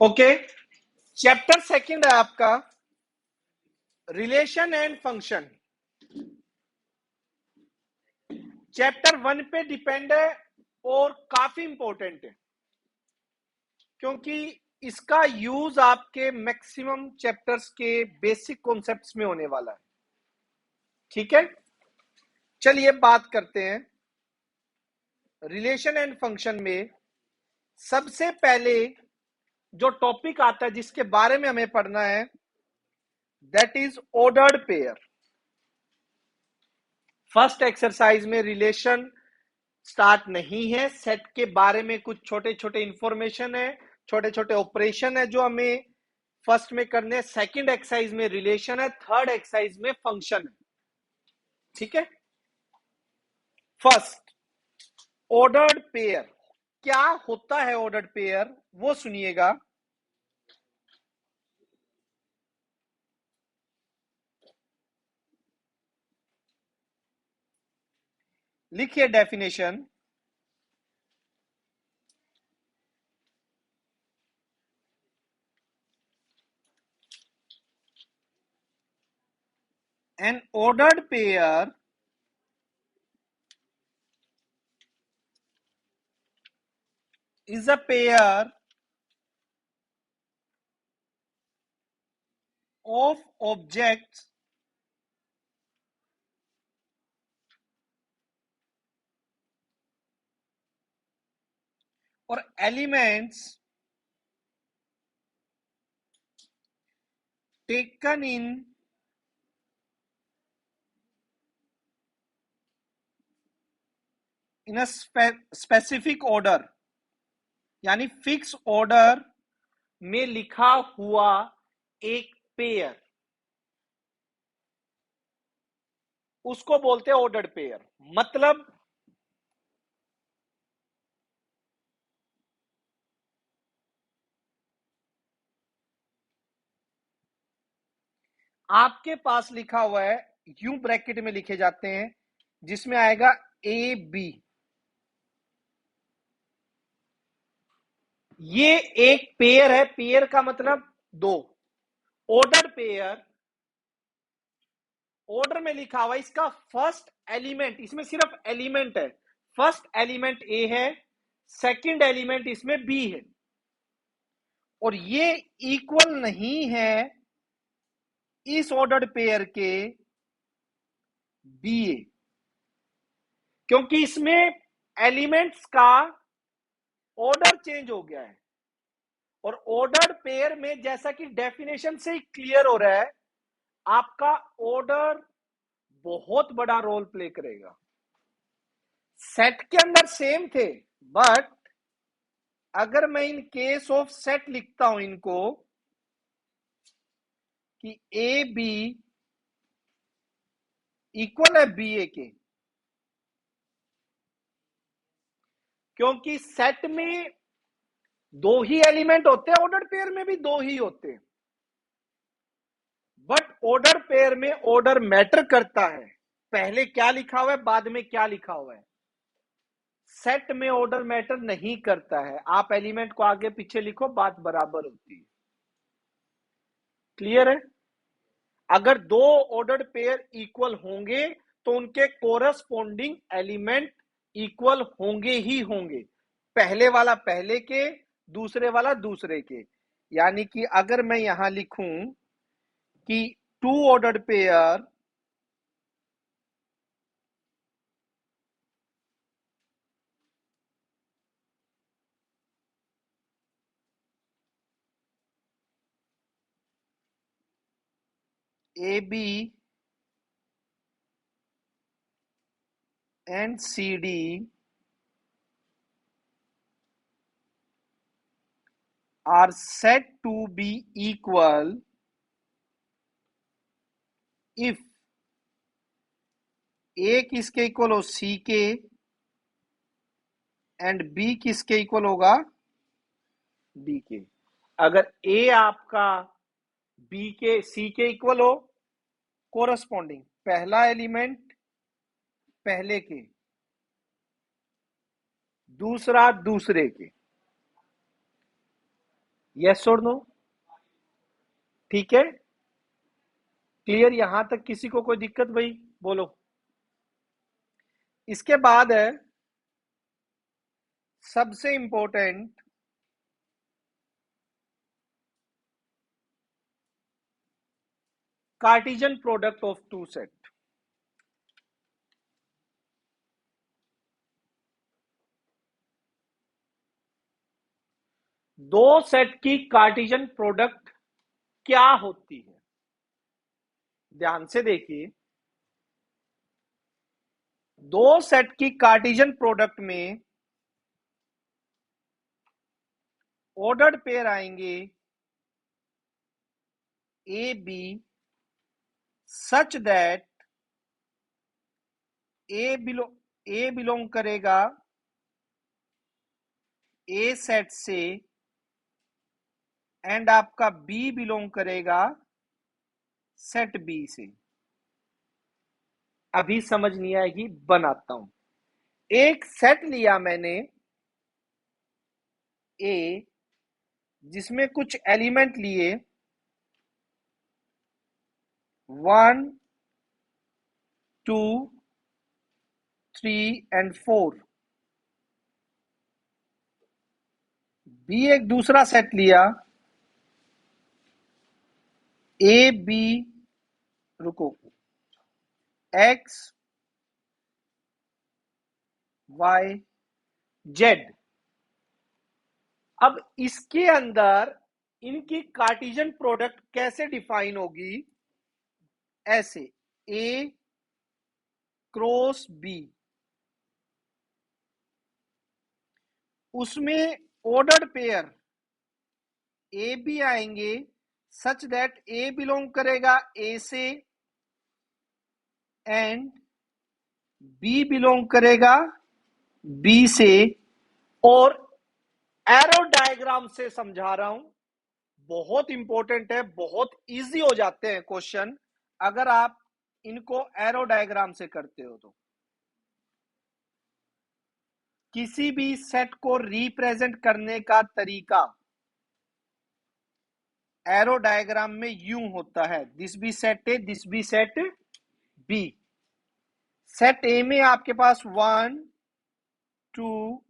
Okay, chapter second है आपका relation and function. Chapter one पे डिपेंड है और काफी इंपॉर्टेंट है क्योंकि इसका यूज आपके मैक्सिमम चैप्टर्स के बेसिक कॉन्सेप्ट्स में होने वाला है। ठीक है, चलिए बात करते हैं रिलेशन एंड फंक्शन में। सबसे पहले जो टॉपिक आता है जिसके बारे में हमें पढ़ना है that is ordered pair. First exercise में रिलेशन स्टार्ट नहीं है, सेट के बारे में कुछ छोटे छोटे इंफॉर्मेशन है, छोटे छोटे ऑपरेशन है जो हमें फर्स्ट में करने हैं। सेकंड एक्सरसाइज में रिलेशन है, थर्ड एक्सरसाइज में फंक्शन है। ठीक है, फर्स्ट ऑर्डर्ड पेयर क्या होता है, ऑर्डर्ड पेयर वो सुनिएगा। लिखिए definition. N ordered pair is a pair of objects or elements taken in a specific order, यानी फिक्स ऑर्डर में लिखा हुआ एक पेयर, उसको बोलते हैं ऑर्डर्ड पेयर। मतलब आपके पास लिखा हुआ है, यू ब्रैकेट में लिखे जाते हैं जिसमें आएगा ए बी। ये एक पेयर है, पेयर का मतलब दो। ऑर्डर पेयर ऑर्डर में लिखा हुआ, इसका फर्स्ट एलिमेंट, इसमें सिर्फ एलिमेंट है, फर्स्ट एलिमेंट ए है, सेकंड एलिमेंट इसमें बी है, और ये इक्वल नहीं है इस ऑर्डर्ड पेयर के बी ए, क्योंकि इसमें एलिमेंट्स का ऑर्डर चेंज हो गया है। और ऑर्डर्ड पेयर में जैसा कि डेफिनेशन से ही क्लियर हो रहा है, आपका ऑर्डर बहुत बड़ा रोल प्ले करेगा। सेट के अंदर सेम थे, बट अगर मैं इन केस ऑफ सेट लिखता हूं इनको कि ए बी इक्वल है बी ए के, क्योंकि सेट में दो ही एलिमेंट होते हैं, ऑर्डर पेयर में भी दो ही होते हैं, बट ऑर्डर पेयर में ऑर्डर मैटर करता है। पहले क्या लिखा हुआ है, बाद में क्या लिखा हुआ है। सेट में ऑर्डर मैटर नहीं करता है, आप एलिमेंट को आगे पीछे लिखो, बात बराबर होती है। क्लियर है? अगर दो ऑर्डर्ड पेयर इक्वल होंगे तो उनके कोरस्पोंडिंग एलिमेंट इक्वल होंगे ही होंगे, पहले वाला पहले के, दूसरे वाला दूसरे के। यानी कि अगर मैं यहां लिखूं कि two ordered pair A B and C D are said to be equal if A किसके इक्वल हो, सी के, एंड बी किसके इक्वल होगा, डी के। अगर ए आपका बी के सी के इक्वल हो, कोरस्पॉन्डिंग पहला एलिमेंट पहले के, दूसरा दूसरे के, यस और नो? ठीक है, क्लियर यहां तक? किसी को कोई दिक्कत भाई? बोलो। इसके बाद है सबसे important, Cartesian product of two set. दो सेट की कार्टिजन प्रोडक्ट क्या होती है? ध्यान से देखिए, दो सेट की कार्टिजन प्रोडक्ट में ऑर्डर्ड पेयर आएंगे A B such that A belong करेगा ए सेट से एंड आपका बी बिलोंग करेगा सेट बी से। अभी समझ नहीं आएगी, बनाता हूं। एक सेट लिया मैंने ए, जिसमें कुछ एलिमेंट लिए 1 2 3 एंड 4। बी एक दूसरा सेट लिया ए बी, रुको, एक्स वाई जेड। अब इसके अंदर इनकी कार्टिजन प्रोडक्ट कैसे डिफाइन होगी? ऐसे, ए क्रॉस बी, उसमें ऑर्डर्ड पेयर ए बी आएंगे सच दैट ए बिलोंग करेगा ए से एंड बी बिलोंग करेगा बी से। और एरो डायग्राम से समझा रहा हूं, बहुत इंपॉर्टेंट है, बहुत इजी हो जाते हैं क्वेश्चन अगर आप इनको एरो डायग्राम से करते हो तो। किसी भी सेट को रिप्रेजेंट करने का तरीका एरो डायग्राम में यूं होता है, this be set A, this be set B. Set A में आपके पास 1 2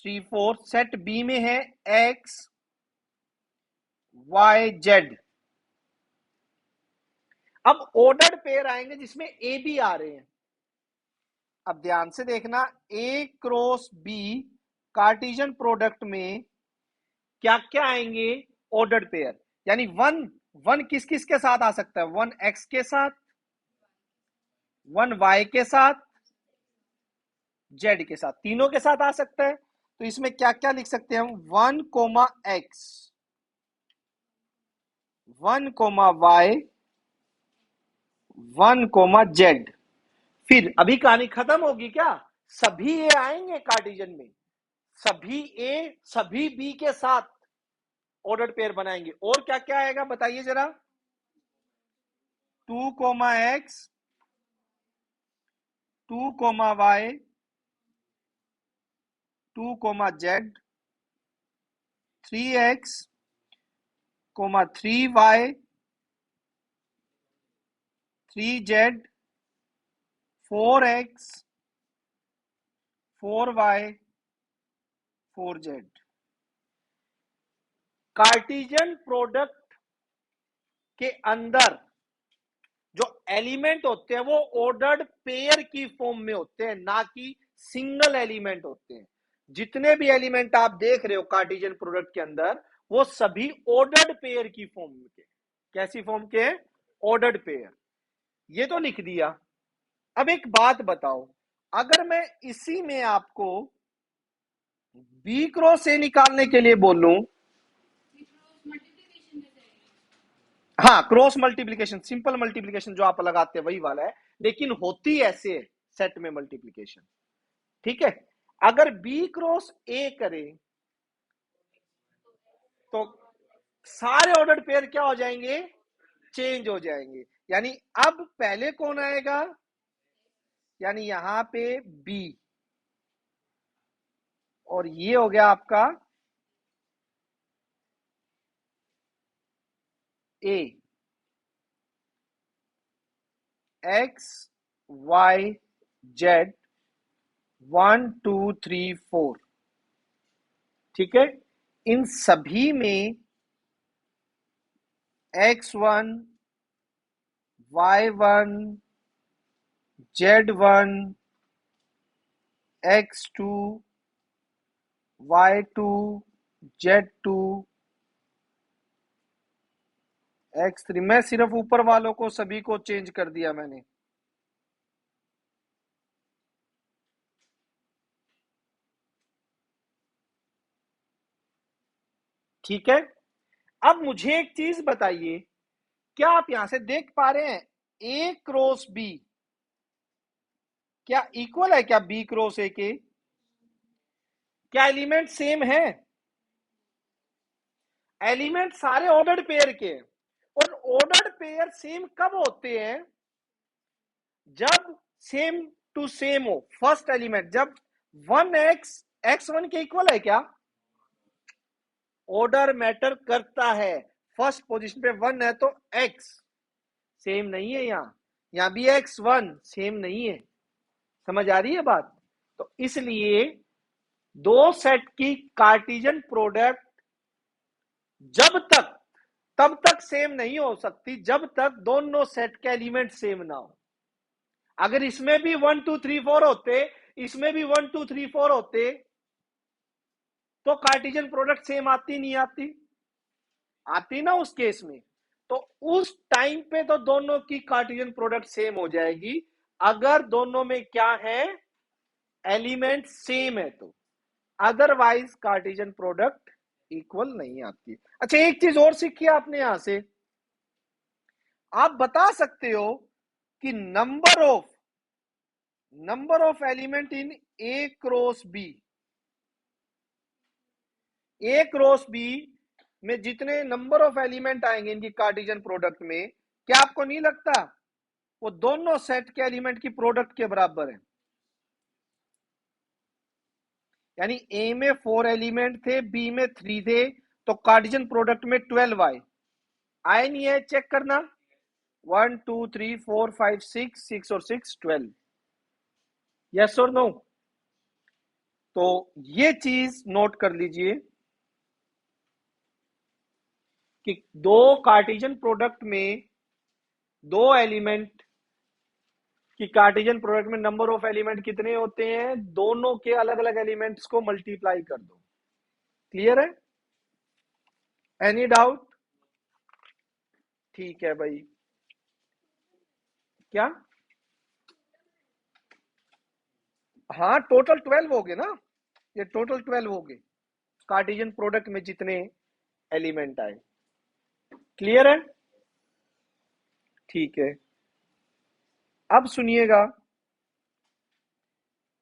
3 4, सेट बी में है एक्स वाई जेड। अब ऑर्डर्ड पेयर आएंगे जिसमें ए बी आ रहे हैं। अब ध्यान से देखना, ए क्रॉस बी कार्टिजन प्रोडक्ट में क्या क्या आएंगे? Ordered pair. यानी वन वन किस किस के साथ आ सकता है? 1 एक्स के साथ, 1 वाई के साथ, जेड के साथ, तीनों के साथ आ सकता है। तो इसमें क्या क्या लिख सकते हैं हम? 1 comma X, 1 comma Y, 1 comma Z. फिर अभी कहानी खत्म होगी क्या? सभी ए आएंगे कार्टिजन में, सभी ए सभी बी के साथ ऑर्डर्ड पेयर बनाएंगे। और क्या क्या आएगा बताइए जरा? 2 comma X, 2 comma Y, 2 comma Z, 3 X comma 3 Y, 3 Z, 4 X, 4 Y, 4 Z. Cartesian product के अंदर जो एलिमेंट होते हैं वो ऑर्डर्ड पेयर की फॉर्म में होते हैं, ना कि सिंगल एलिमेंट होते हैं। जितने भी एलिमेंट आप देख रहे हो कार्टिजन प्रोडक्ट के अंदर, वो सभी ऑर्डर्ड पेयर की फॉर्म के। कैसी फॉर्म के? Ordered pair. ये तो लिख दिया। अब एक बात बताओ, अगर मैं इसी में आपको बी क्रॉस ए निकालने के लिए बोलूं, हाँ क्रॉस मल्टीप्लीकेशन, सिंपल मल्टीप्लीकेशन जो आप लगाते हैं वही वाला है, लेकिन होती ऐसे है सेट में मल्टीप्लीकेशन। ठीक है, अगर बी क्रॉस ए करे तो सारे ऑर्डर्ड पेयर क्या हो जाएंगे? चेंज हो जाएंगे। यानी अब पहले कौन आएगा? यानी यहां पे बी, और ये हो गया आपका ए एक्स वाई जेड 1 2 3 4, ठीक है। इन सभी में x1 y1 z1 x2 y2 z2 x3, मैं सिर्फ ऊपर वालों को सभी को चेंज कर दिया मैंने। ठीक है। अब मुझे एक चीज बताइए, क्या आप यहां से देख पा रहे हैं ए क्रॉस बी क्या इक्वल है क्या बी क्रॉस ए के? क्या एलिमेंट सेम है? एलिमेंट सारे ऑर्डर्ड पेयर के हैं। और ऑर्डर्ड पेयर सेम कब होते हैं? जब सेम टू सेम हो। फर्स्ट एलिमेंट जब 1x x1 के इक्वल है क्या? ऑर्डर मैटर करता है। फर्स्ट पोजीशन पे 1 है तो x सेम नहीं है, यहां भी x1 सेम नहीं है। समझ आ रही है बात? तो इसलिए दो सेट की कार्टेशियन प्रोडक्ट जब तक तब तक सेम नहीं हो सकती जब तक दोनों सेट के एलिमेंट सेम ना हो। अगर इसमें भी 1 2 3 4 होते, इसमें भी 1 2 3 4 होते, तो कार्टेशियन प्रोडक्ट सेम आती नहीं आती? आती ना उस केस में। तो उस टाइम पे तो दोनों की कार्टेशियन प्रोडक्ट सेम हो जाएगी, अगर दोनों में क्या है, एलिमेंट सेम है तो। अदरवाइज कार्टेशियन प्रोडक्ट इक्वल नहीं आती। अच्छा, एक चीज और सीखी आपने यहां से, आप बता सकते हो कि number of element in A cross B, A cross B में जितने नंबर ऑफ एलिमेंट आएंगे इनकी कार्टेशियन प्रोडक्ट में, क्या आपको नहीं लगता वो दोनों सेट के एलिमेंट की प्रोडक्ट के बराबर है? यानी ए में 4 एलिमेंट थे, बी में 3 थे, तो कार्टेशियन प्रोडक्ट में 12 आए नहीं है? चेक करना, 1 2 3 4 5 6, 6 और 6 12। यस और नो? तो ये चीज नोट कर लीजिए कि दो कार्टेशियन प्रोडक्ट में दो एलिमेंट की कार्टेशियन प्रोडक्ट में नंबर ऑफ एलिमेंट कितने होते हैं, दोनों के अलग अलग एलिमेंट्स को मल्टीप्लाई कर दो। क्लियर है? Any doubt? ठीक है भाई। क्या? हाँ, टोटल 12 हो गए ना, ये टोटल 12 हो गए कार्टेशियन प्रोडक्ट में जितने एलिमेंट आए। क्लियर है? ठीक है। अब सुनिएगा,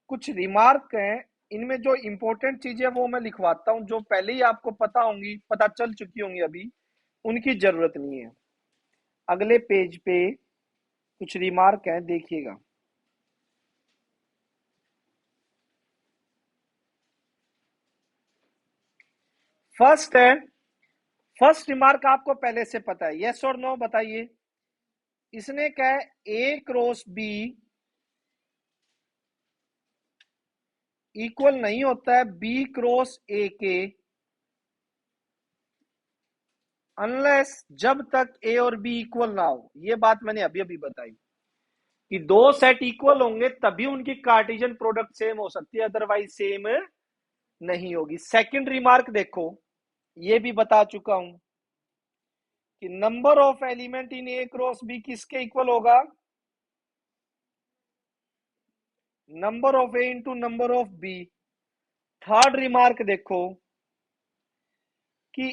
कुछ रिमार्क हैं, इनमें जो इंपॉर्टेंट चीजें वो मैं लिखवाता हूं, जो पहले ही आपको पता होंगी, पता चल चुकी होंगी अभी, उनकी जरूरत नहीं है। अगले पेज पे कुछ रिमार्क हैं, देखिएगा। फर्स्ट है, फर्स्ट रिमार्क आपको पहले से पता है, यस और नो बताइए। इसने क्या है, ए क्रॉस बी इक्वल नहीं होता है बी क्रॉस ए के, अनलेस जब तक ए और बी इक्वल ना हो। ये बात मैंने अभी अभी बताई कि दो सेट इक्वल होंगे तभी उनकी कार्टेशियन प्रोडक्ट सेम हो सकती है, अदरवाइज सेम नहीं होगी। सेकंड रिमार्क देखो, ये भी बता चुका हूं कि number of element in A cross B किसके इक्वल होगा, number of A into number of B. Third remark देखो कि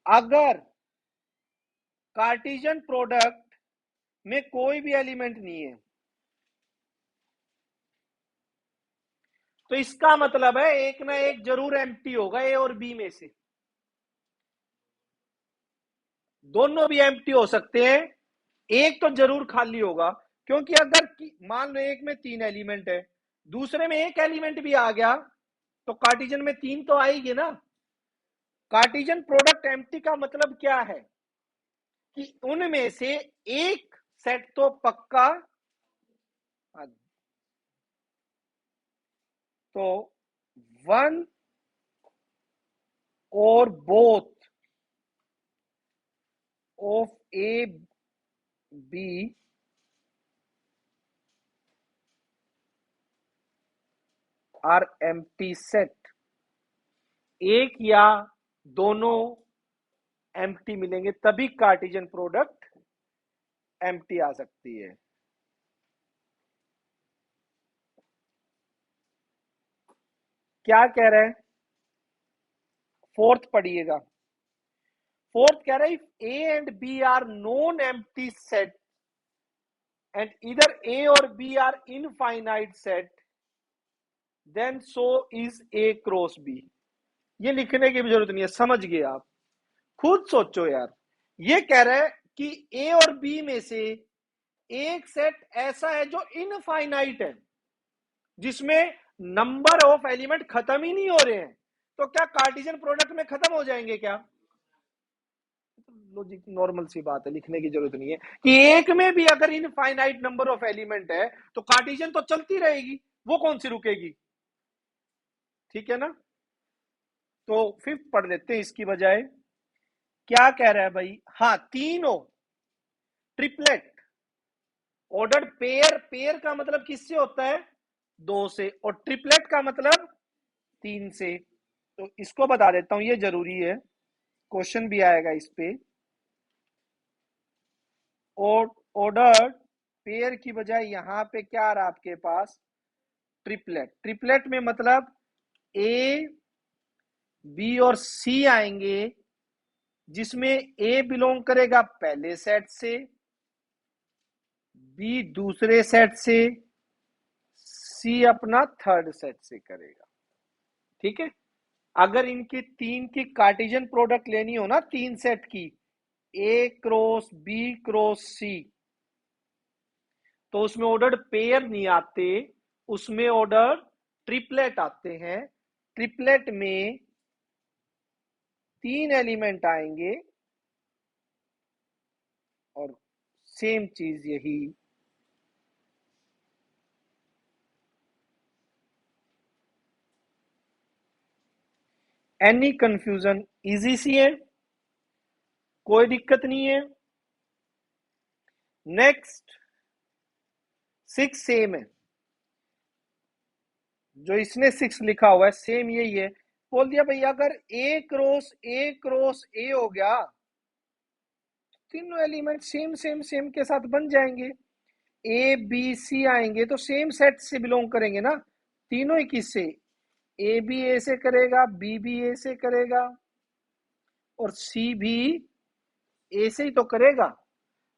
अगर कार्टेशियन प्रोडक्ट में कोई भी एलिमेंट नहीं है, तो इसका मतलब है एक ना एक जरूर एम्प्टी होगा ए और बी में से। दोनों भी एम्प्टी हो सकते हैं, एक तो जरूर खाली होगा, क्योंकि अगर मान लो एक में 3 एलिमेंट है, दूसरे में एक एलिमेंट भी आ गया, तो कार्टेशियन में 3 तो आएगी ना। कार्टेशियन प्रोडक्ट एम्प्टी का मतलब क्या है कि उनमें से एक सेट तो पक्का, तो वन और both of A B are empty set, एक या दोनों एम्प्टी मिलेंगे तभी कार्टेशियन प्रोडक्ट एम्प्टी आ सकती है। क्या कह रहे हैं, फोर्थ पढ़िएगा। फोर्थ कह रहा है if A and B are non empty set and इधर ए और B are infinite set then so is A cross B. ये लिखने की भी जरूरत नहीं है, समझ गए आप, खुद सोचो यार। ये कह रहा है कि ए और बी में से एक सेट ऐसा है जो इनफाइनाइट है, जिसमें नंबर ऑफ एलिमेंट खत्म ही नहीं हो रहे हैं, तो क्या कार्टेशियन प्रोडक्ट में खत्म हो जाएंगे क्या? लॉजिक नॉर्मल सी बात है, लिखने की जरूरत नहीं है कि एक में भी अगर इनफाइनाइट नंबर ऑफ एलिमेंट है तो कार्टेशियन तो चलती रहेगी, वो कौन सी रुकेगी? ठीक है ना। तो फिफ्थ पढ़ लेते हैं इसकी बजाय। क्या कह रहा है भाई, हाँ तीनों ट्रिपलेट ऑर्डर्ड पेयर, पेयर का मतलब किससे होता है? दो से, और ट्रिपलेट का मतलब तीन से। तो इसको बता देता हूं, ये जरूरी है, क्वेश्चन भी आएगा इस पे। ऑर्डर्ड पेयर की बजाय यहां पे क्या आ रहा है आपके पास? ट्रिपलेट। ट्रिपलेट में मतलब ए बी और सी आएंगे, जिसमें ए बिलोंग करेगा पहले सेट से, बी दूसरे सेट से, सी अपना थर्ड सेट से करेगा। ठीक है। अगर इनकी तीन की कार्टेशियन प्रोडक्ट लेनी हो ना, तीन सेट की, ए क्रॉस बी क्रॉस सी, तो उसमें ऑर्डर्ड पेयर नहीं आते, उसमें ऑर्डर ट्रिपलेट आते हैं। ट्रिपलेट में तीन एलिमेंट आएंगे और सेम चीज यही। Any confusion? इजी सी है, कोई दिक्कत नहीं है। नेक्स्ट सिक्स सेम है, जो इसने सिक्स लिखा हुआ है सेम यही है। बोल दिया भाई अगर ए क्रॉस ए हो गया, तीनों एलिमेंट सेम सेम सेम के साथ बन जाएंगे। ए बी सी आएंगे तो सेम सेट से बिलोंग करेंगे ना, तीनों ही किससे? ए भी ए से करेगा, बी भी ए से करेगा, और सी भी ए से ही तो करेगा।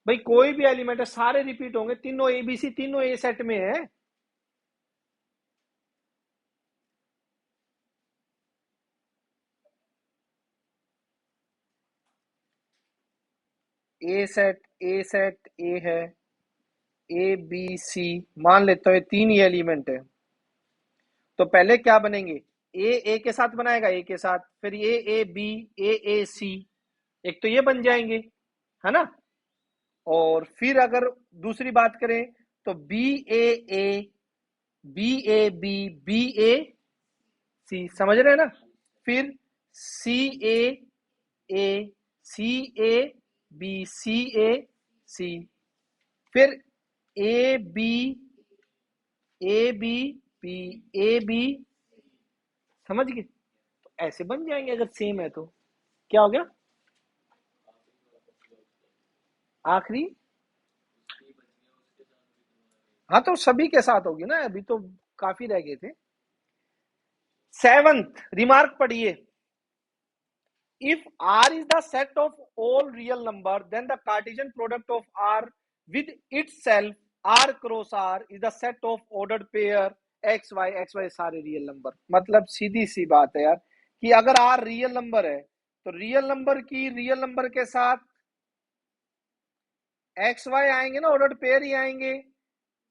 भाई कोई भी एलिमेंट है, सारे रिपीट होंगे, तीनों ए बी सी तीनों ए सेट में है। ए सेट ए है, ए बी सी मान लेता हूं तीन ही एलिमेंट है, तो पहले क्या बनेंगे? ए के साथ बनाएगा, ए के साथ, फिर ए बी, ए सी, एक तो ये बन जाएंगे, है ना। और फिर अगर दूसरी बात करें तो B A, B A B, B A C, समझ रहे हैं ना। फिर सी A, C A B, C A C, फिर ए बी, ए बी बी, ए बी, समझ गए। तो ऐसे बन जाएंगे अगर सेम है तो। क्या हो गया आखिरी? हाँ तो सभी के साथ होगी ना, अभी तो काफी रह गए थे। सेवंथ रिमार्क पढ़िए। If R is the set of all real number, then the Cartesian product of R with itself, R cross R, is the set of ordered pair x y सारे रियल नंबर। मतलब सीधी सी बात है यार, कि अगर R real number है तो real number की रियल नंबर के साथ एक्स वाई आएंगे ना, ऑर्डर्ड पेयर ही आएंगे।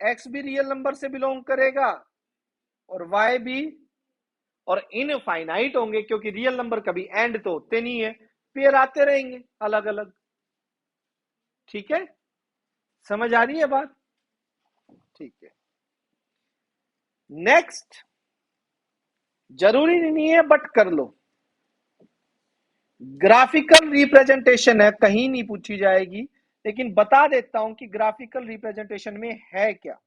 एक्स भी रियल नंबर से बिलोंग करेगा और वाई भी, और इनफाइनाइट होंगे क्योंकि रियल नंबर कभी एंड तो होते नहीं है, पेयर आते रहेंगे अलग अलग। ठीक है, समझ आ रही है बात? ठीक है, नेक्स्ट, जरूरी नहीं है बट कर लो, ग्राफिकल रिप्रेजेंटेशन है, कहीं नहीं पूछी जाएगी, लेकिन बता देता हूं कि ग्राफिकल रिप्रेजेंटेशन में है क्या।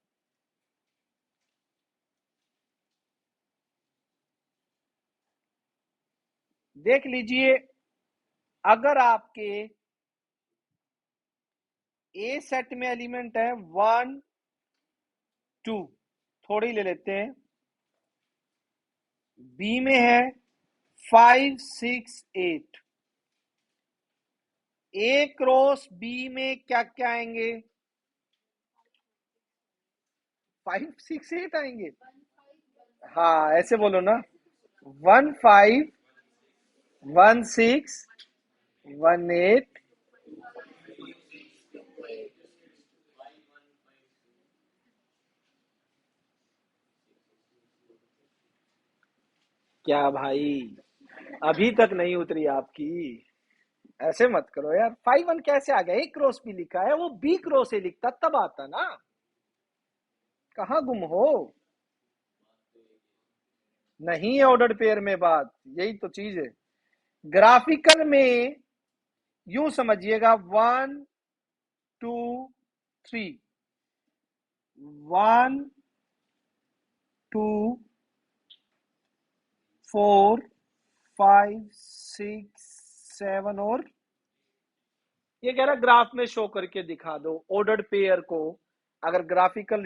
देख लीजिए, अगर आपके ए सेट में एलिमेंट है 1 2, थोड़ी ले लेते हैं, बी में है 5 6 8, ए क्रॉस बी में क्या क्या आएंगे? 5 6 8 आएंगे। हाँ ऐसे बोलो ना, 1 5 1 6 1 8। क्या भाई, अभी तक नहीं उतरी आपकी? ऐसे मत करो यार, 5 1 कैसे आ गया? एक क्रॉस भी लिखा है, वो बी क्रॉस से लिखता तब आता ना, कहाँ गुम हो? नहीं है ऑर्डर पेयर में बात, यही तो चीज है। ग्राफिकल में यूं समझिएगा, 1 2 3, 1 2 4 5 6 7, और ये कह रहा ग्राफ में शो करके दिखा दो ऑर्डर्ड पेयर को। अगर ग्राफिकल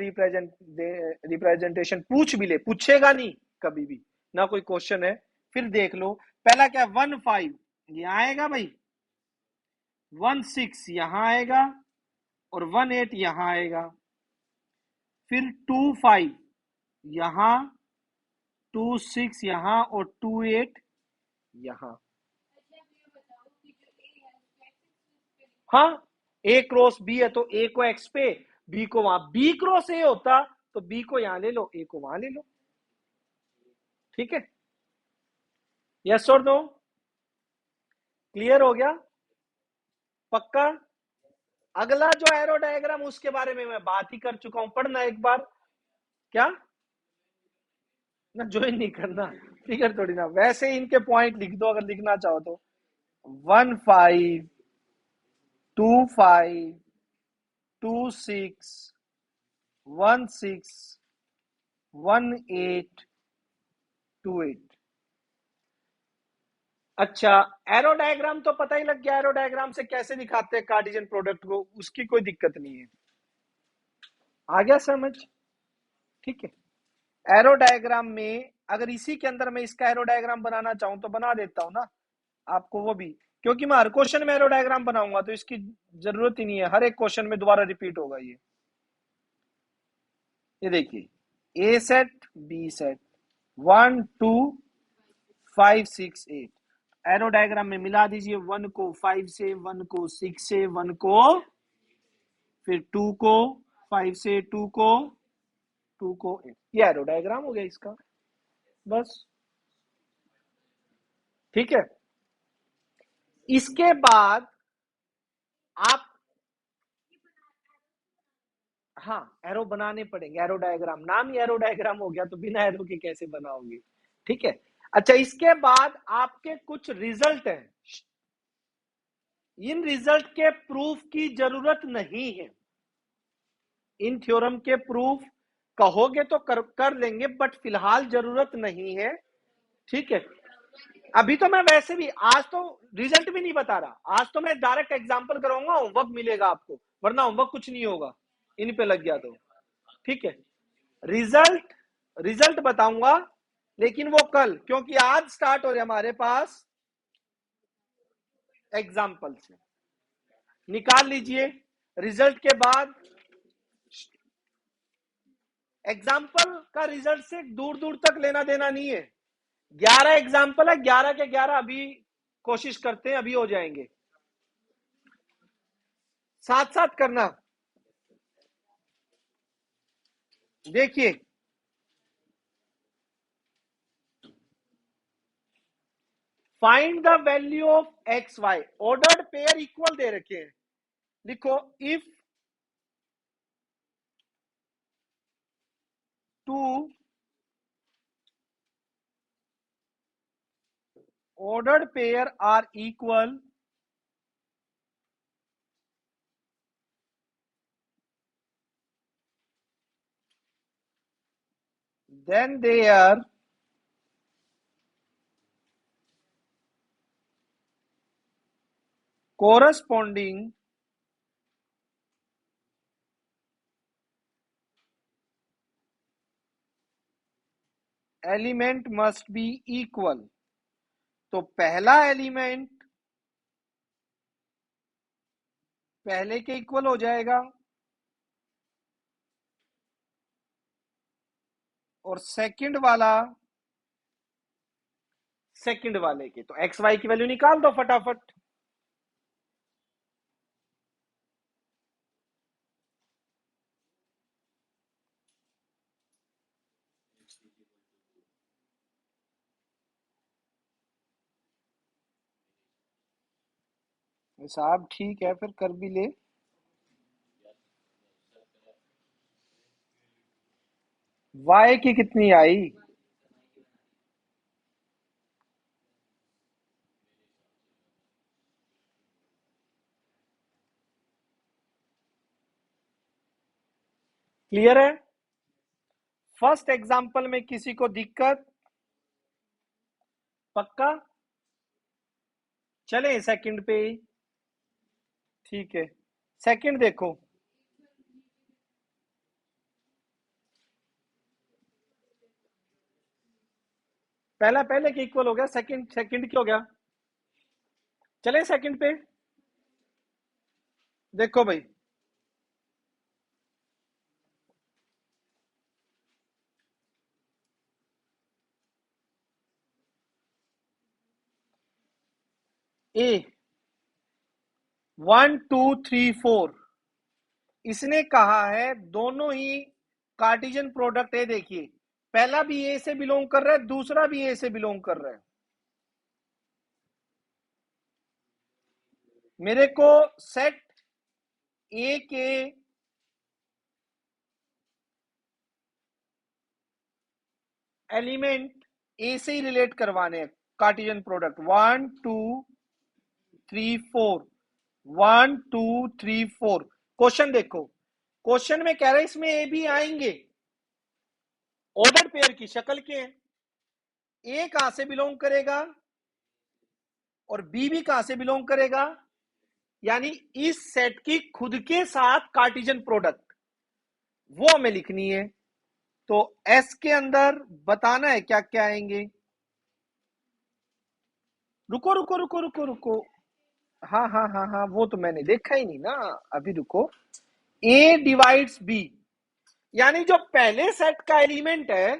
रिप्रेजेंटेशन पूछ भी ले, पूछेगा नहीं कभी भी ना, कोई क्वेश्चन है, फिर देख लो। पहला क्या, 1 5 यहां आएगा भाई, 1 6 यहां आएगा, और 1 8 यहां आएगा, फिर 2 5 यहां, 2 6 यहां, और 2 8 यहां। हाँ, ए क्रॉस बी है तो ए को एक्स पे, बी को वहां, बी क्रॉस ए होता तो बी को यहां ले लो, ए को वहां ले लो। ठीक है, यस और नो? क्लियर हो गया? पक्का? अगला जो एरो डायग्राम, उसके बारे में मैं बात ही कर चुका हूं, पढ़ना एक बार। क्या ना, ज्वाइन नहीं करना, फिगर थोड़ी ना, वैसे ही इनके पॉइंट लिख दो अगर लिखना चाहो तो। 1 5 2 5 2 6 1 6 1 8 2 8। अच्छा, एरो डायग्राम तो पता ही लग गया, एरो डायग्राम से कैसे दिखाते हैं कार्टेशियन प्रोडक्ट को, उसकी कोई दिक्कत नहीं है। आ गया समझ? ठीक है, एरो डायग्राम में अगर इसी के अंदर मैं इसका एरो डायग्राम बनाना चाहूं तो बना देता हूं ना आपको, वो भी, क्योंकि मैं हर क्वेश्चन में एरो डायग्राम बनाऊंगा तो इसकी जरूरत ही नहीं है, हर एक क्वेश्चन में दोबारा रिपीट होगा ये देखिए, A set B set 1 2 5 6 8, arrow diagram में मिला दीजिए, 1 को 5 से, 1 को 6 से, 1 को, फिर 2 को 5 से, 2 को 2 को 8, ये एरो डायग्राम हो गया इसका, बस। ठीक है, इसके बाद आप, हाँ एरो बनाने पड़ेंगे, एरो डायग्राम, नाम ही एरो डायग्राम हो गया तो बिना एरो के कैसे बनाओगे? ठीक है, अच्छा इसके बाद आपके कुछ रिजल्ट हैं, इन रिजल्ट के प्रूफ की जरूरत नहीं है, इन थ्योरम के प्रूफ कहोगे तो कर लेंगे, बट फिलहाल जरूरत नहीं है। ठीक है, अभी तो मैं वैसे भी आज तो रिजल्ट भी नहीं बता रहा, आज तो मैं डायरेक्ट एग्जांपल कराऊंगा, होमवर्क मिलेगा आपको, वरना होमवर्क कुछ नहीं होगा इन पे लग गया तो। ठीक है, रिजल्ट, रिजल्ट बताऊंगा, लेकिन वो कल, क्योंकि आज स्टार्ट हो रहे हमारे पास एग्जाम्पल से। निकाल लीजिए, रिजल्ट के बाद एग्जाम्पल का रिजल्ट से दूर दूर तक लेना देना नहीं है। 11 एग्जाम्पल है, 11 के 11 अभी कोशिश करते हैं, अभी हो जाएंगे, साथ साथ करना। देखिए, find the value of x y, ordered pair equal दे रखे हैं, लिखो if two ordered pair are equal, then their corresponding element must be equal. तो पहला एलिमेंट पहले के इक्वल हो जाएगा और सेकंड वाला सेकंड वाले के। तो एक्स वाई की वैल्यू निकाल दो फटाफट। साहब ठीक है, फिर कर भी ले। वाई की कितनी आई? क्लियर है? फर्स्ट एग्जांपल में किसी को दिक्कत? पक्का? चले सेकंड पे। ठीक है, सेकंड देखो। पहला पहले के इक्वल हो गया, सेकंड सेकंड क्या हो गया? चले सेकंड पे। देखो भाई, ए 1 2 3 4 इसने कहा है दोनों ही कार्टिजन प्रोडक्ट है। देखिए, पहला भी ए से बिलोंग कर रहा है, दूसरा भी ए से बिलोंग कर रहा है। मेरे को सेट ए के एलिमेंट ए से ही रिलेट करवाने हैं। Cartesian product 1 2 3 4 1 2 3 4। क्वेश्चन देखो, क्वेश्चन में कह रहे हैं इसमें ए भी आएंगे, ऑर्डर पेयर की शक्ल के। ए कहां से बिलोंग करेगा और बी भी कहां से बिलोंग करेगा, यानी इस सेट की खुद के साथ कार्टिजन प्रोडक्ट, वो हमें लिखनी है। तो एस के अंदर बताना है क्या क्या आएंगे। रुको रुको रुको रुको रुको, हाँ हाँ हाँ हाँ, वो तो मैंने देखा ही नहीं ना अभी। रुको, ए डिवाइड्स बी, यानी जो पहले सेट का एलिमेंट है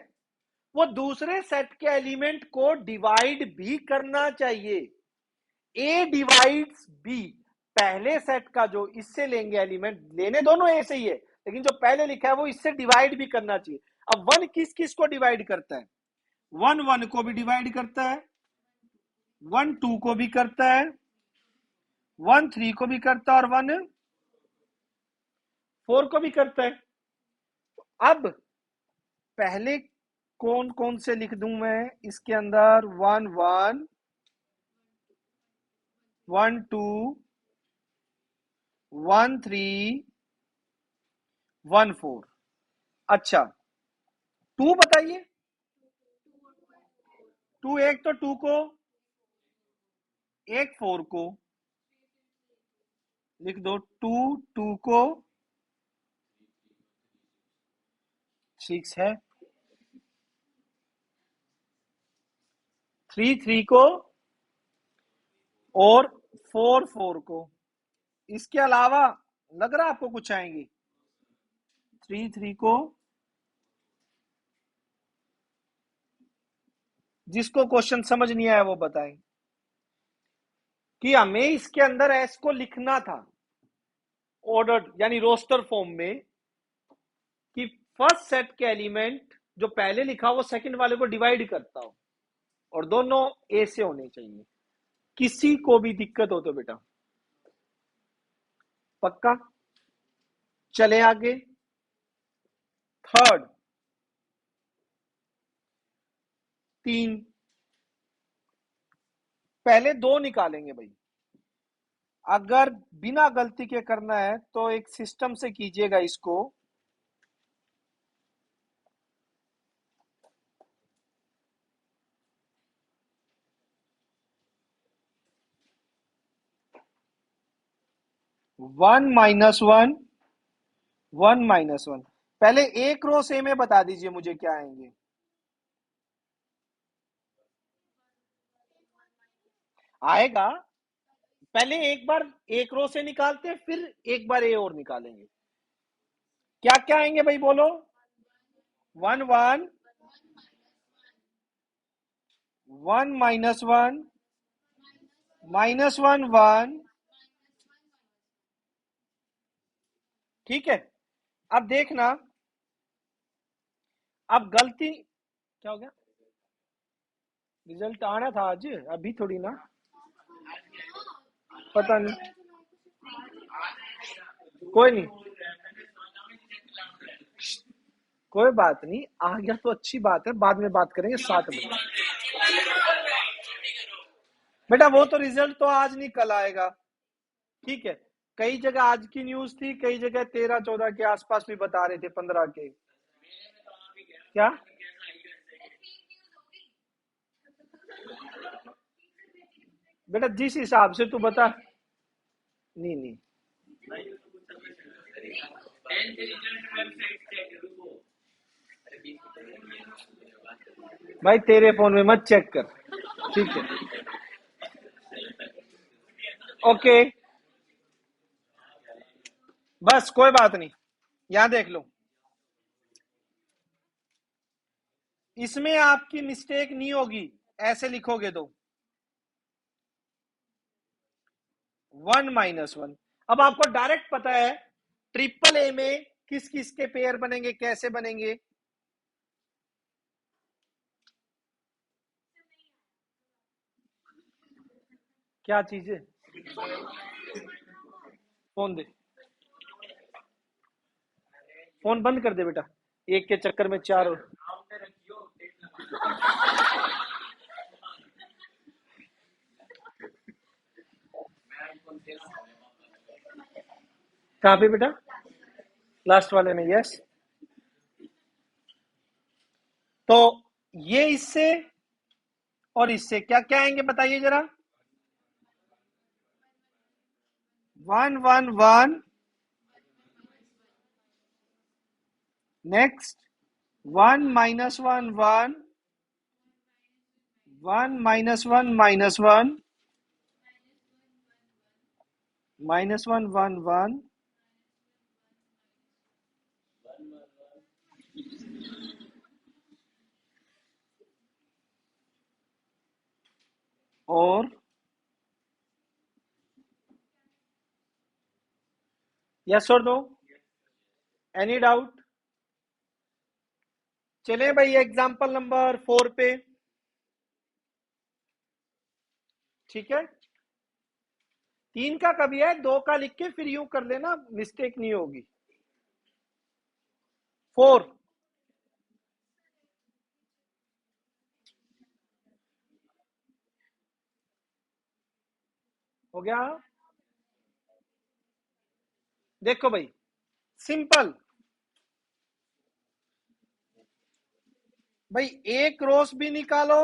वो दूसरे सेट के एलिमेंट को डिवाइड भी करना चाहिए। ए डिवाइड्स बी, पहले सेट का जो इससे लेंगे एलिमेंट, लेने दोनों ए से ही है, लेकिन जो पहले लिखा है वो इससे डिवाइड भी करना चाहिए। अब वन किस किस को डिवाइड करता है? वन वन को भी डिवाइड करता है, वन टू को भी करता है, वन थ्री को भी करता है और वन फोर को भी करता है। अब पहले कौन कौन से लिख दूं मैं इसके अंदर? One one, one two, one three, one four. अच्छा, टू बताइए। टू एक तो टू को, एक फोर को लिख दो, टू टू को, सिक्स है, थ्री थ्री को और फोर फोर को। इसके अलावा लग रहा आपको कुछ आएंगे? थ्री थ्री को, जिसको क्वेश्चन समझ नहीं आया वो बताएं कि हमें इसके अंदर एस को लिखना था ऑर्डर यानी रोस्टर फॉर्म में, कि फर्स्ट सेट के एलिमेंट जो पहले लिखा वो सेकंड वाले को डिवाइड करता हो और दोनों ए से होने चाहिए। किसी को भी दिक्कत हो तो बेटा पक्का? चले आगे। थर्ड, 3। पहले 2 निकालेंगे भाई। अगर बिना गलती के करना है तो एक सिस्टम से कीजिएगा इसको। One minus one, 1 - 1। पहले एक रो से में बता दीजिए मुझे क्या आएंगे। आएगा। पहले एक बार एक रो से निकालते हैं, फिर एक बार ए और निकालेंगे। क्या क्या आएंगे भाई, बोलो। 1 1, 1 - 1, -1 1। ठीक है। अब देखना, अब गलती क्या हो गया। रिजल्ट आना था आज, अभी थोड़ी ना। पता नहीं, कोई नहीं, कोई बात नहीं, आ गया तो अच्छी बात है, बाद में बात करेंगे 7 बजे। बेटा वो तो रिजल्ट तो आज नहीं, कल आएगा। ठीक है। कई जगह आज की न्यूज थी, कई जगह 13 14 के आसपास भी बता रहे थे, 15 के। क्या? बेटा जिस हिसाब से तू बता। नहीं नहीं भाई, तेरे फोन में मत चेक कर। ठीक है। ओके, बस कोई बात नहीं। यहां देख लो, इसमें आपकी मिस्टेक नहीं होगी। ऐसे लिखोगे तो 1 - 1। अब आपको डायरेक्ट पता है ट्रिपल ए में किस किस के पेयर बनेंगे, कैसे बनेंगे। क्या चीज है? फोन दे, फोन बंद कर दे बेटा, एक के चक्कर में चार और। कहाँ पे बेटा? लास्ट वाले में, यस। तो ये इससे और इससे क्या क्या आएंगे बताइए जरा। 1 1 1। नेक्स्ट, 1 - 1 1, 1 - 1 - 1, -1 1 1, और यस और नो, एनी डाउट? चले भाई एग्जांपल नंबर 4 पे। ठीक है। 3 का कभी है, 2 का लिख के फिर यूं कर लेना, मिस्टेक नहीं होगी। 4 हो गया। देखो भाई, सिंपल भाई, ए क्रॉस भी निकालो,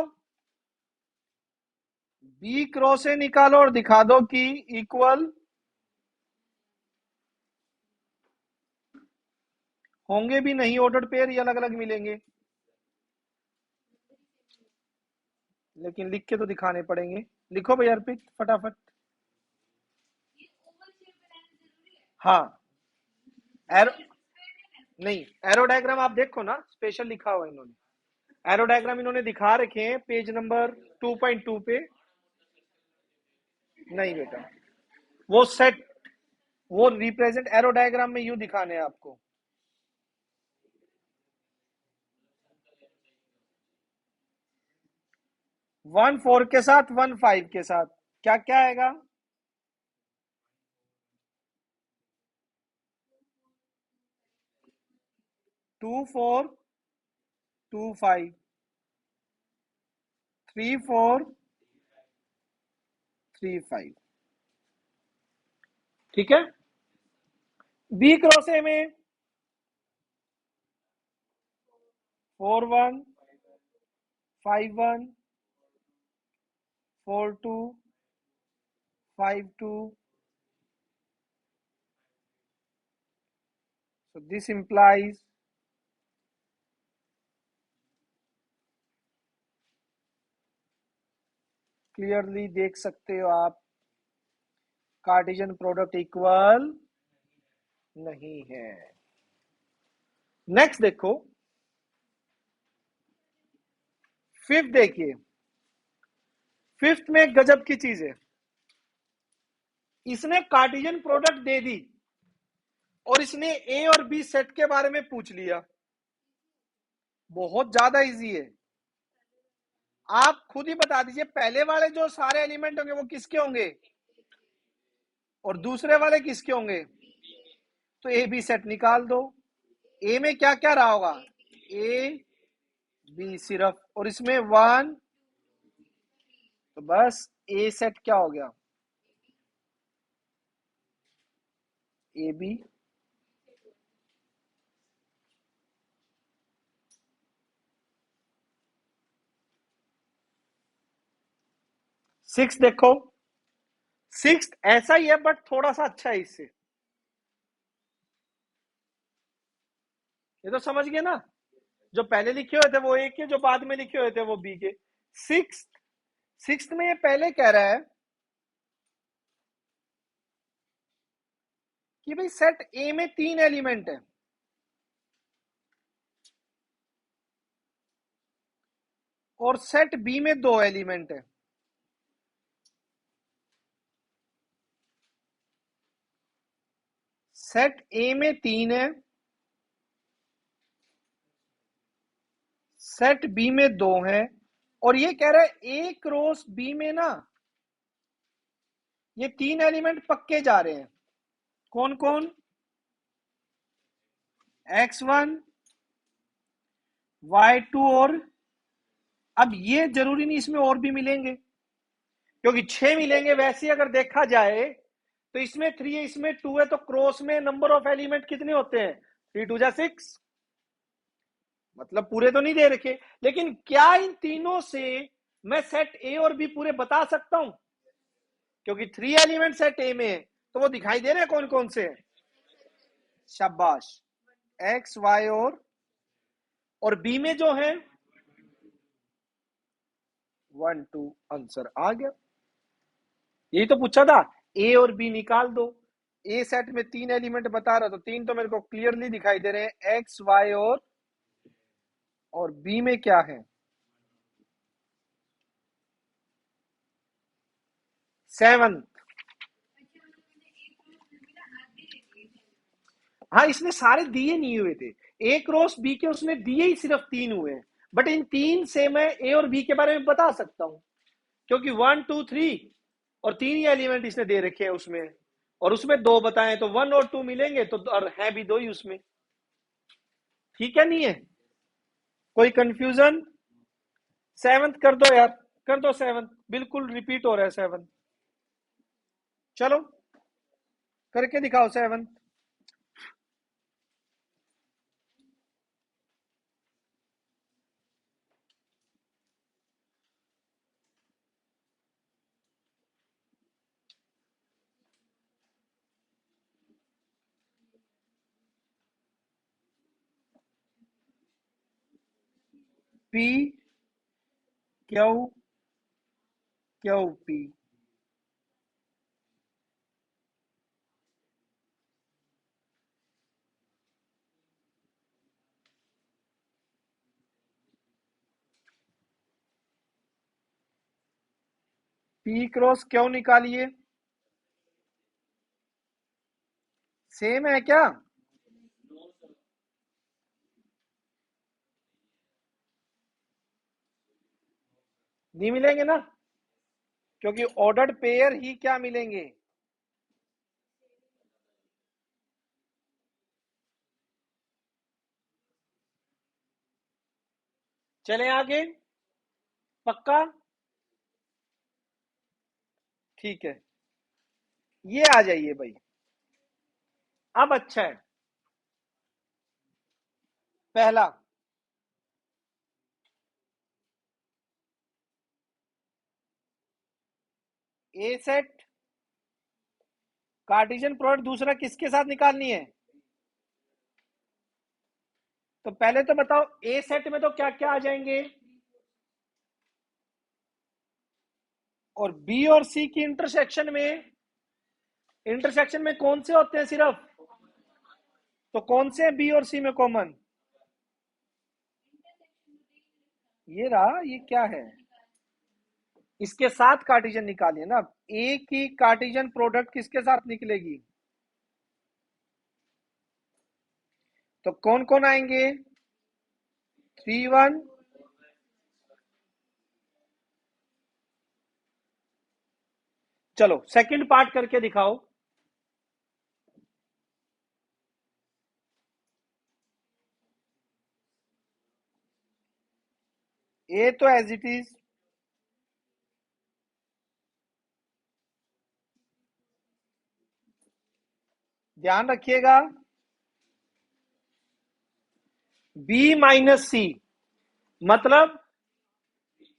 बी क्रॉस से निकालो और दिखा दो कि इक्वल होंगे भी नहीं, ऑर्डर पेयर ही अलग अलग मिलेंगे। लेकिन लिख के तो दिखाने पड़ेंगे। लिखो भाई अर्पित फटाफट। हाँ। एरो नहीं, एरो डायग्राम आप देखो ना, स्पेशल लिखा हुआ इन्होंने। एरो डायग्राम इन्होंने दिखा रखे हैं पेज नंबर 2.2 पे। नहीं बेटा, वो सेट, वो रिप्रेजेंट एरो डायग्राम में यूं दिखाने हैं आपको। 1 4 के साथ, 1 5 के साथ क्या क्या आएगा? 2 4 2 5 3 4 3 5। ठीक है। बी क्रॉस ए में 4 1 5 1 4 2 5 2। So this implies क्लियरली देख सकते हो आप, कार्टेशियन प्रोडक्ट इक्वल नहीं है। नेक्स्ट देखो, फिफ्थ देखिए। फिफ्थ में गजब की चीज है, इसने कार्टेशियन प्रोडक्ट दे दी और इसने ए और बी सेट के बारे में पूछ लिया। बहुत ज्यादा इजी है। आप खुद ही बता दीजिए, पहले वाले जो सारे एलिमेंट होंगे वो किसके होंगे और दूसरे वाले किसके होंगे। तो ए बी सेट निकाल दो। ए में क्या क्या रहा होगा, ए बी सिर्फ, और इसमें 1, तो बस ए सेट क्या हो गया, ए बी। सिक्स देखो, सिक्स ऐसा ही है बट थोड़ा सा अच्छा है इससे। ये तो समझ गए ना, जो पहले लिखे हुए थे वो ए के, जो बाद में लिखे हुए थे वो बी के। सिक्स, सिक्स में ये पहले कह रहा है कि भाई सेट ए में 3 एलिमेंट है और सेट बी में 2 एलिमेंट है। सेट ए में 3 है, सेट बी में 2 है, और ये कह रहा है ए क्रॉस बी में ना ये 3 एलिमेंट पक्के जा रहे हैं। कौन कौन, x1 y2 और, अब ये जरूरी नहीं इसमें और भी मिलेंगे, क्योंकि 6 मिलेंगे। वैसे अगर देखा जाए तो इसमें 3 है, इसमें 2 है, तो क्रॉस में नंबर ऑफ एलिमेंट कितने होते हैं, 3 2 जा 6। मतलब पूरे तो नहीं दे रखे, लेकिन क्या इन तीनों से मैं सेट ए और बी पूरे बता सकता हूं, क्योंकि 3 एलिमेंट सेट ए में है तो वो दिखाई दे रहे हैं कौन कौन से हैं। शाबाश, एक्स वाई और बी में जो है 1 2, आंसर आ गया। यही तो पूछा था, ए और बी निकाल दो। ए सेट में 3 एलिमेंट बता रहा, तो 3 तो मेरे को क्लियरली दिखाई दे रहे हैं, एक्स वाई और बी में क्या है, 7। हाँ, इसने सारे दिए नहीं हुए थे, ए क्रॉस बी के उसने दिए ही सिर्फ 3 हुए हैं, बट इन 3 से मैं ए और बी के बारे में बता सकता हूं, क्योंकि 1 2 3 और 3 ही एलिमेंट इसने दे रखे हैं उसमें, और उसमें 2 बताए, तो 1 और 2 मिलेंगे, तो और है भी 2 ही उसमें। ठीक है, नहीं है कोई कंफ्यूजन। 7 कर दो यार, कर दो 7, बिल्कुल रिपीट हो रहा है 7। चलो करके दिखाओ 7। P Q Q P, P cross क्यों निकालिए, सेम है क्या, नहीं मिलेंगे ना, क्योंकि ऑर्डर्ड पेयर ही क्या मिलेंगे, चले आगे, पक्का? ठीक है, ये आ जाइए भाई, अब अच्छा है। पहला, ए सेट कार्टेशियन प्रोडक्ट दूसरा किसके साथ निकालनी है? तो पहले तो बताओ, ए सेट में तो क्या क्या आ जाएंगे, और बी और सी की इंटरसेक्शन में कौन से होते हैं सिर्फ? तो कौन से हैं बी और सी में कॉमन? ये रहा, ये क्या है? इसके साथ कार्टेशियन निकालिए ना। ए की कार्टेशियन प्रोडक्ट किसके साथ निकलेगी? तो कौन कौन आएंगे? 3 1। चलो सेकंड पार्ट करके दिखाओ। ए तो एज इट इज, ध्यान रखिएगा। बी माइनस सी मतलब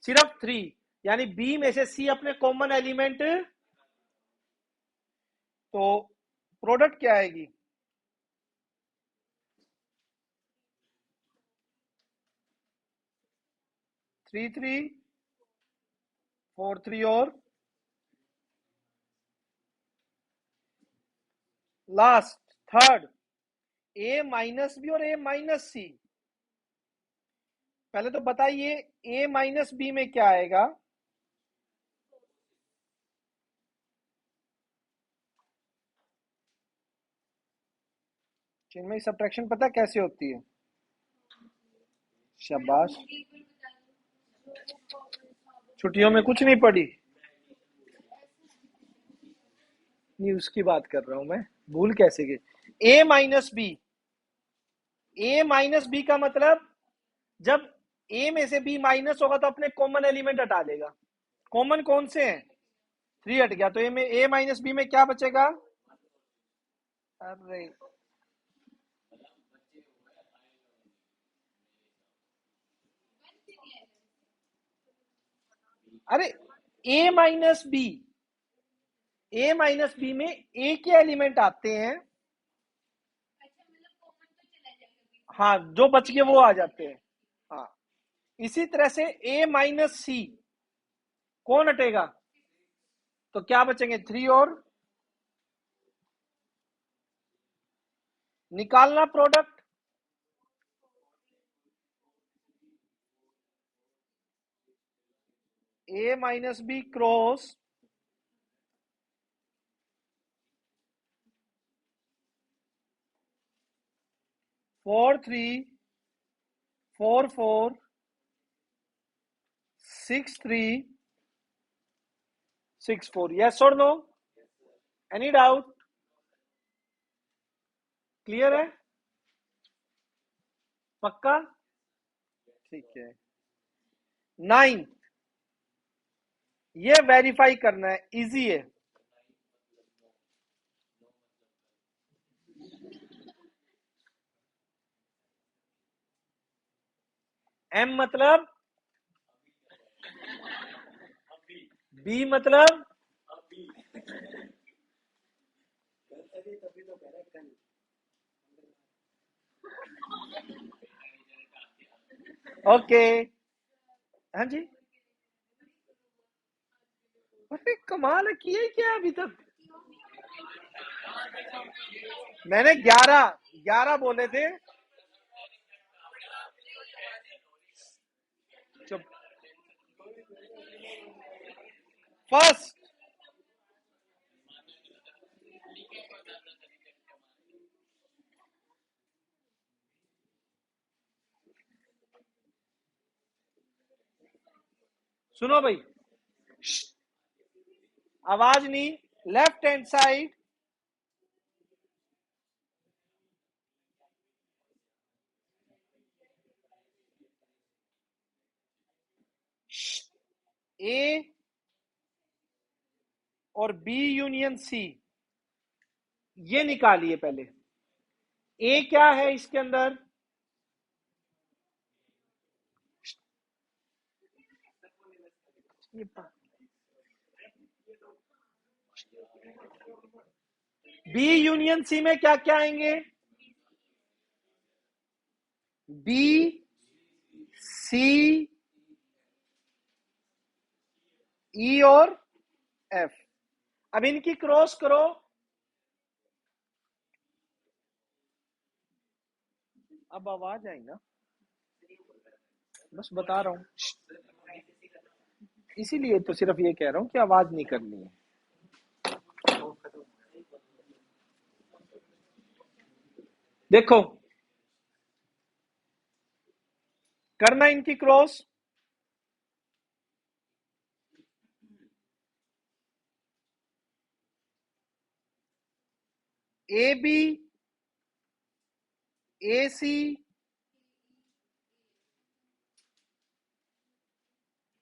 सिर्फ 3, यानी बी में से सी अपने कॉमन एलिमेंट, तो प्रोडक्ट क्या आएगी? 3 3 4 3, और लास्ट थर्ड, ए माइनस बी और ए माइनस सी। पहले तो बताइए, ए माइनस बी में क्या आएगा? चिन्मय सब्ट्रैक्शन पता कैसे होती है? शाबाश, छुट्टियों में कुछ नहीं पढ़ी? नहीं, उसकी बात कर रहा हूं मैं, भूल कैसे गए? ए माइनस बी, ए माइनस बी का मतलब जब ए में से बी माइनस होगा तो अपने कॉमन एलिमेंट हटा लेगा। कॉमन कौन से हैं? 3 हट गया, तो ए में ए माइनस बी में क्या बचेगा? अरे, अरे ए माइनस बी, ए माइनस बी में ए के एलिमेंट आते हैं। हाँ, जो बच गए वो आ जाते हैं। हाँ, इसी तरह से ए माइनस सी, कौन हटेगा? तो क्या बचेंगे? 3, और निकालना प्रोडक्ट। ए माइनस बी क्रॉस 4 3 4 4 6 3 6 4। यस और नो? Any doubt? क्लियर है? पक्का? ठीक है। 9, ये वेरीफाई करना है, इजी है। एम मतलब, बी मतलब, ओके। हाँ जी, अरे कमाल है, किया ही क्या अभी तक? मैंने 11 बोले थे। चुप। फर्स्ट, सुनो भाई, आवाज नहीं। लेफ्ट हैंड साइड, ए और बी यूनियन सी, ये निकालिए पहले। ए क्या है इसके अंदर? बी यूनियन सी में क्या क्या आएंगे? बी, सी, ई और एफ। अब इनकी क्रॉस करो। अब आवाज आई ना, बस बता रहा हूं, इसीलिए तो सिर्फ ये कह रहा हूं कि आवाज नहीं करनी है। देखो, करना इनकी cross. A B, A C,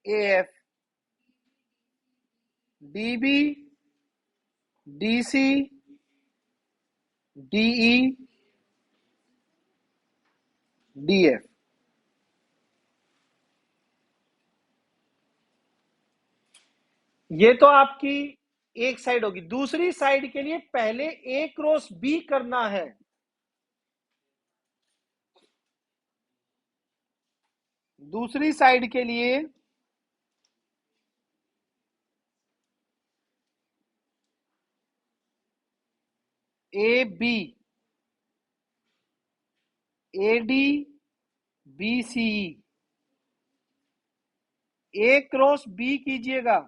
A F, D B, D C, D E, D F. ये तो आपकी एक साइड होगी। दूसरी साइड के लिए पहले ए क्रॉस बी करना है। दूसरी साइड के लिए A B, A D, B C, A cross B कीजिएगा,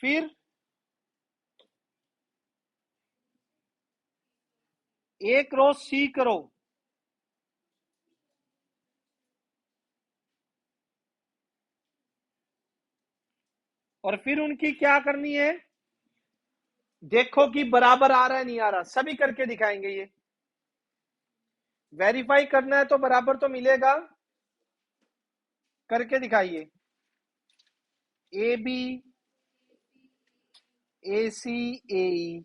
फिर ए क्रॉस सी करो, और फिर उनकी क्या करनी है? देखो कि बराबर आ रहा है नहीं आ रहा, सभी करके दिखाएंगे। ये वेरीफाई करना है तो बराबर तो मिलेगा, करके दिखाइए। A B, A C, A E,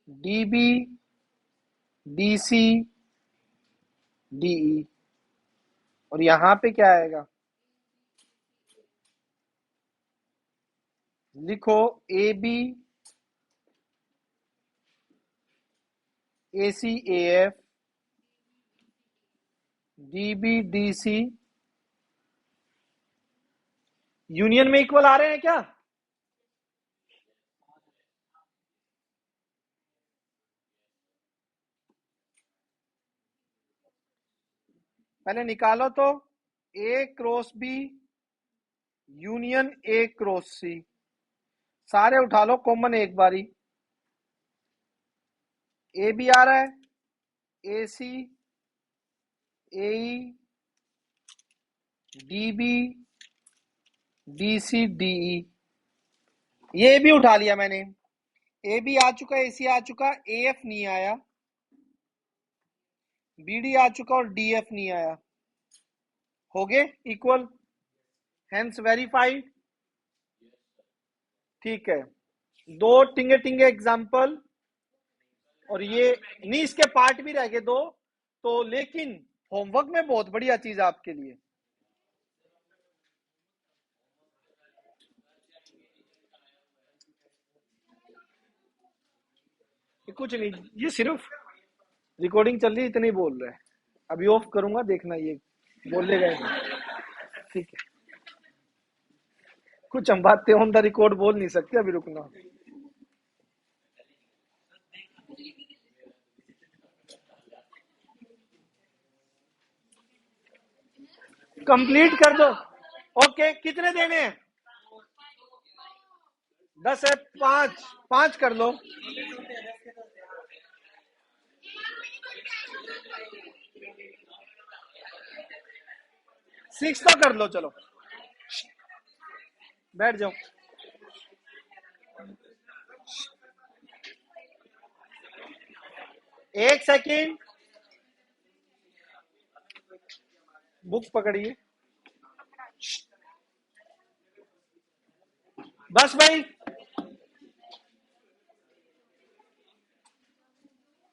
D B, D C, D E, और यहां पे क्या आएगा? लिखो A B, A C, A F, D B, D C, union में इक्वल आ रहे हैं क्या? पहले निकालो तो। A cross B union A cross C, सारे उठा लो कॉमन एक बारी। ए बी आ रहा है, A C, A E, D B, D C, D E, ये भी उठा लिया मैंने। ए बी आ चुका, ए सी आ चुका, ए एफ नहीं आया, बी डी आ चुका और डी एफ नहीं आया। हो गए इक्वल, हेंस वेरीफाइड। ठीक है, दो टिंगे टिंगे एग्जाम्पल, और ये नहीं, इसके पार्ट भी रह गए दो तो, लेकिन होमवर्क में बहुत बढ़िया चीज आपके लिए। ये कुछ नहीं, ये सिर्फ रिकॉर्डिंग चल रही है, इतने ही बोल रहे हैं। अभी ऑफ करूंगा, देखना ये बोलेगा ही नहीं। ठीक है, कुछ हम बातें ऑन द रिकॉर्ड बोल नहीं सकते, अभी रुकना। कंप्लीट कर दो। ओके, कितने देने हैं? 10 है, 5 5 कर लो। सिक्स तो कर लो, चलो बैठ जाओ। एक सेकंड, बुक पकड़िए। बस भाई